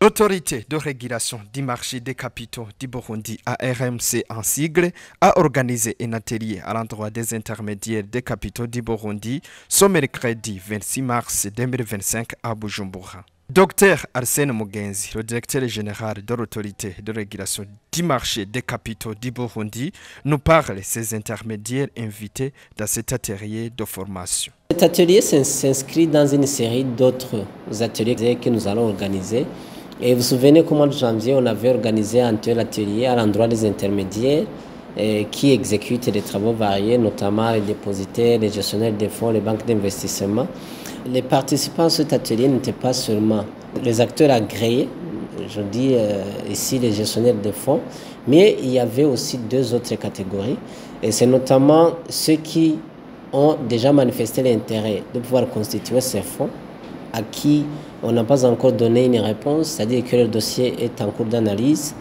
L'autorité de régulation du marché des capitaux du Burundi, ARMC en sigle, a organisé un atelier à l'endroit des intermédiaires des capitaux du Burundi ce mercredi 26 mars 2025 à Bujumbura. Dr Arsène Mugenzi, le directeur général de l'autorité de régulation du marché des capitaux du Burundi, nous parle de ces intermédiaires invités dans cet atelier de formation. Cet atelier s'inscrit dans une série d'autres ateliers que nous allons organiser. Et vous vous souvenez qu'au mois de janvier, on avait organisé un tel atelier à l'endroit des intermédiaires qui exécutent des travaux variés, notamment les dépositaires, les gestionnaires des fonds, les banques d'investissement. Les participants à cet atelier n'étaient pas seulement les acteurs agréés, je dis ici les gestionnaires de fonds, mais il y avait aussi deux autres catégories. Et c'est notamment ceux qui ont déjà manifesté l'intérêt de pouvoir constituer ces fonds, à qui on n'a pas encore donné une réponse, c'est-à-dire que le dossier est en cours d'analyse.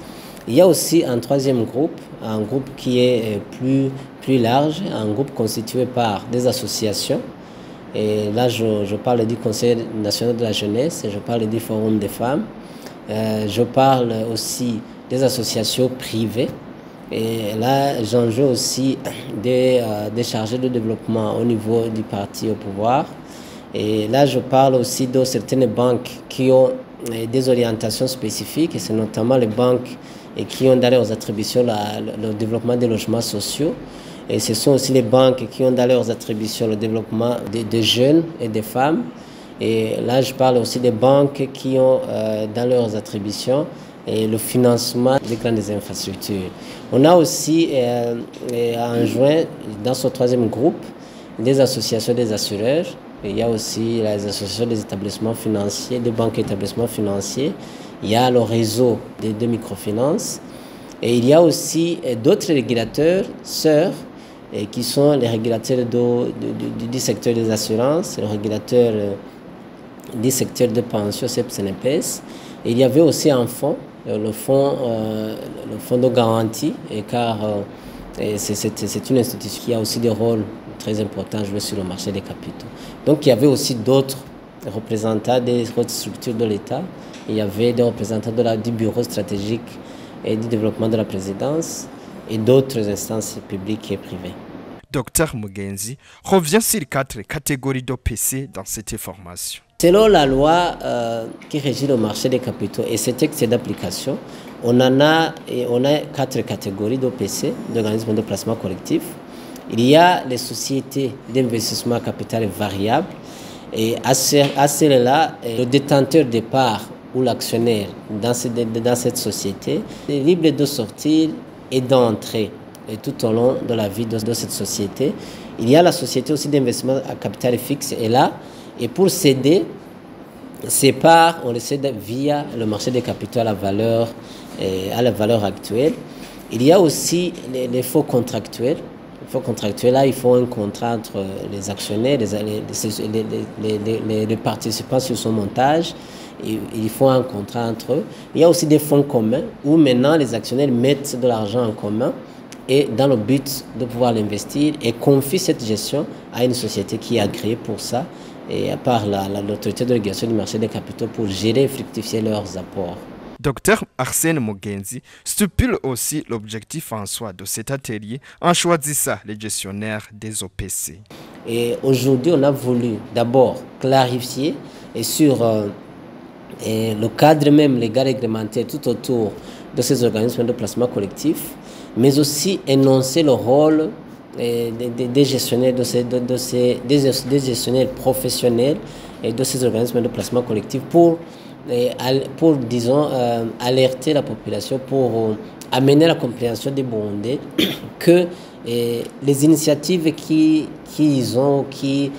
Il y a aussi un troisième groupe, un groupe qui est plus large, un groupe constitué par des associations. Et là, je parle du Conseil national de la jeunesse, je parle du Forum des femmes, je parle aussi des associations privées. Et là, j'enjoue aussi des chargés de développement au niveau du parti au pouvoir. Et là, je parle aussi de certaines banques qui ont des orientations spécifiques, et c'est notamment les banques qui ont dans leurs attributions le développement des logements sociaux. Et ce sont aussi les banques qui ont dans leurs attributions le développement des jeunes et des femmes. Et là, je parle aussi des banques qui ont dans leurs attributions le financement des grandes infrastructures. On a aussi enjoint dans ce troisième groupe des associations des assureurs. Il y a aussi les associations des établissements financiers, des banques et établissements financiers. Il y a le réseau de microfinance. Et il y a aussi d'autres régulateurs, sœurs, qui sont les régulateurs du secteur des assurances, les régulateurs du secteur de pension, CEPS-CNPS. Et il y avait aussi un fonds, le fonds de garantie, car c'est une institution qui a aussi des rôles très importants à jouer sur le marché des capitaux. Donc il y avait aussi d'autres représentants des autres structures de l'État. Il y avait des représentants du bureau stratégique et du développement de la présidence et d'autres instances publiques et privées. Dr Mugenzi revient sur 4 catégories d'OPC dans cette formation. Selon la loi qui régit le marché des capitaux et ses textes d'application, on a 4 catégories d'OPC, d'organismes de placement collectif. Il y a les sociétés d'investissement à capital variable, et à celles-là, le détenteur de parts ou l'actionnaire dans cette société est libre de sortir et d'entrer tout au long de la vie de cette société. Il y a la société aussi d'investissement à capital fixe, et pour céder ces parts, on les cède via le marché des capitaux à la valeur actuelle. Il y a aussi les faux contractuels. Les faux contractuels, là, il faut un contrat entre les actionnaires, les participants sur son montage. Il faut un contrat entre eux. Il y a aussi des fonds communs où maintenant les actionnaires mettent de l'argent en commun et dans le but de pouvoir l'investir et confient cette gestion à une société qui est agréée pour ça et par l'autorité de régulation du marché des capitaux pour gérer et fructifier leurs apports. Dr Arsène Mugenzi stipule aussi l'objectif en soi de cet atelier en choisissant les gestionnaires des OPC. Et aujourd'hui, on a voulu d'abord clarifier sur le cadre même légal réglementaire tout autour de ces organismes de placement collectif, mais aussi énoncer le rôle des gestionnaires, des gestionnaires professionnels et de ces organismes de placement collectif pour disons, alerter la population, pour amener la compréhension des Burundais que les initiatives qu'ils ont, qu'ils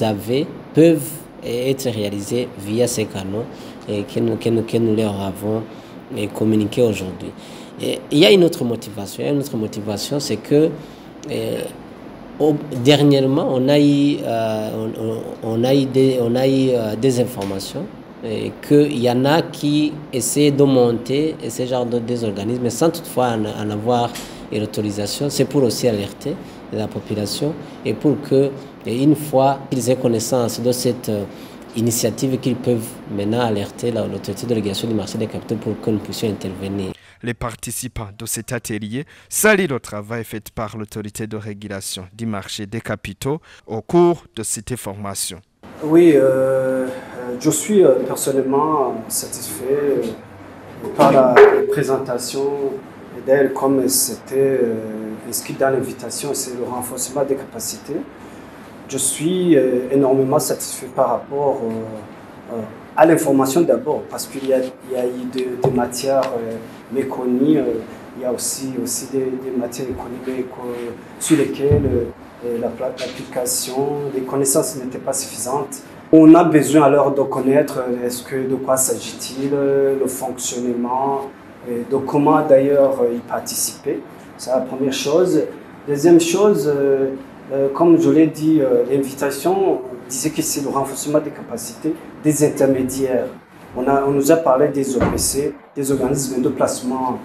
avaient, peuvent être réalisées via ces canaux que nous leur avons communiqué aujourd'hui. Il y a une autre motivation. C'est que dernièrement, on a eu des informations qu'il y en a qui essaient de monter ce genre des organismes sans toutefois en avoir l'autorisation. C'est pour aussi alerter la population et pour que, une fois qu'ils aient connaissance de cette initiatives qu'ils peuvent maintenant alerter l'autorité de régulation du marché des capitaux pour que nous puissions intervenir. Les participants de cet atelier saluent le travail fait par l'autorité de régulation du marché des capitaux au cours de cette formation. Oui, je suis personnellement satisfait par la présentation d'elle comme c'était inscrit dans l'invitation, c'est le renforcement des capacités. Je suis énormément satisfait par rapport à l'information d'abord, parce qu'il y a eu des matières méconnues, il y a aussi des matières méconnues sur lesquelles l'application, les connaissances n'étaient pas suffisantes. On a besoin alors de connaître de quoi s'agit-il, le fonctionnement, de comment d'ailleurs y participer. C'est la première chose. Deuxième chose, comme je l'ai dit, l'invitation disait que c'est le renforcement des capacités des intermédiaires. On nous a parlé des OPC, des organismes de placement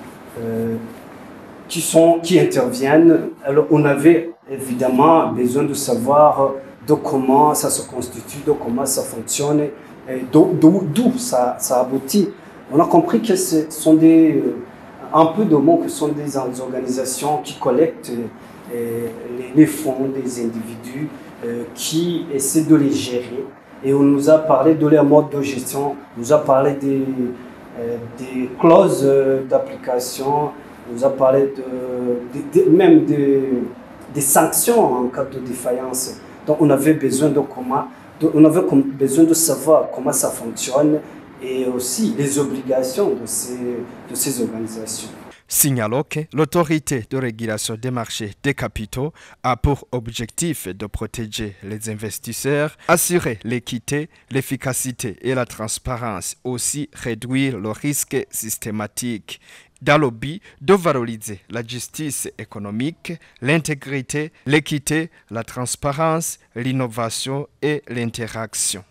qui interviennent. Alors on avait évidemment besoin de savoir de comment ça se constitue, de comment ça fonctionne, d'où ça aboutit. On a compris que ce sont un peu de mots que sont des organisations qui collectent les fonds des individus, qui essaient de les gérer. Et on nous a parlé de leur mode de gestion, on nous a parlé des clauses d'application, on nous a parlé même des sanctions en cas de défaillance. Donc on avait besoin de savoir comment ça fonctionne et aussi les obligations de ces organisations. Signalons que l'autorité de régulation des marchés des capitaux a pour objectif de protéger les investisseurs, assurer l'équité, l'efficacité et la transparence, aussi réduire le risque systématique, dans le but de valoriser la justice économique, l'intégrité, l'équité, la transparence, l'innovation et l'interaction.